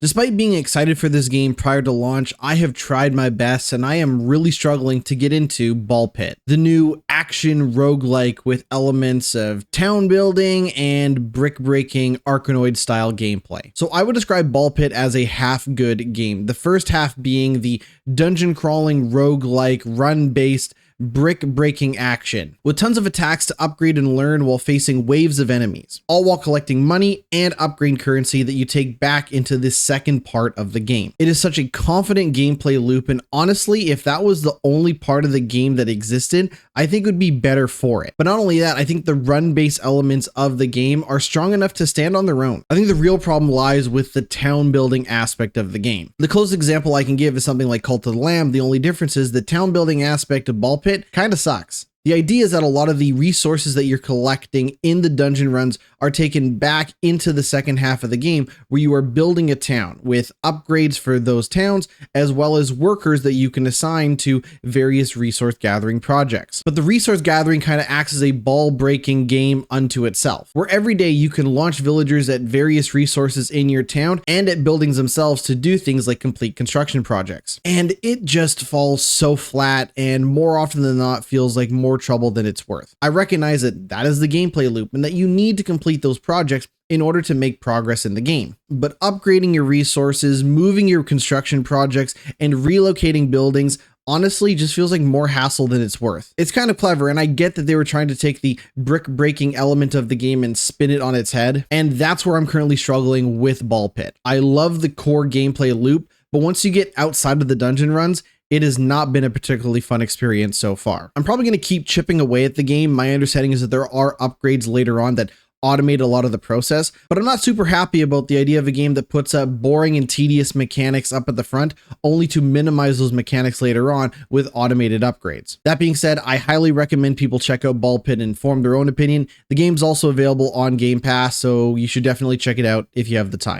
Despite being excited for this game prior to launch, I have tried my best and I am really struggling to get into Ball Pit, the new action roguelike with elements of town building and brick breaking Arkanoid style gameplay. So I would describe Ball Pit as a half good game, the first half being the dungeon crawling roguelike run based brick breaking action with tons of attacks to upgrade and learn while facing waves of enemies, all while collecting money and upgrade currency that you take back into this second part of the game. It is such a confident gameplay loop, and honestly, if that was the only part of the game that existed, I think it would be better for it. But not only that, I think the run-based elements of the game are strong enough to stand on their own. I think the real problem lies with the town building aspect of the game. The closest example I can give is something like Cult of the Lamb. The only difference is the town building aspect of Ball Pit kind of sucks. The idea is that a lot of the resources that you're collecting in the dungeon runs are taken back into the second half of the game, where you are building a town with upgrades for those towns, as well as workers that you can assign to various resource gathering projects. But the resource gathering kind of acts as a ball breaking game unto itself, where every day you can launch villagers at various resources in your town and at buildings themselves to do things like complete construction projects. And it just falls so flat, and more often than not feels like more trouble than it's worth. I recognize that is the gameplay loop and that you need to complete those projects in order to make progress in the game. But upgrading your resources, moving your construction projects, and relocating buildings honestly just feels like more hassle than it's worth. It's kind of clever, and I get that they were trying to take the brick breaking element of the game and spin it on its head, and that's where I'm currently struggling with Ball Pit. I love the core gameplay loop, but once you get outside of the dungeon runs, it has not been a particularly fun experience so far. I'm probably going to keep chipping away at the game. My understanding is that there are upgrades later on that automate a lot of the process, but I'm not super happy about the idea of a game that puts up boring and tedious mechanics up at the front, only to minimize those mechanics later on with automated upgrades. That being said, I highly recommend people check out Ball Pit and form their own opinion. The game's also available on Game Pass, so you should definitely check it out if you have the time.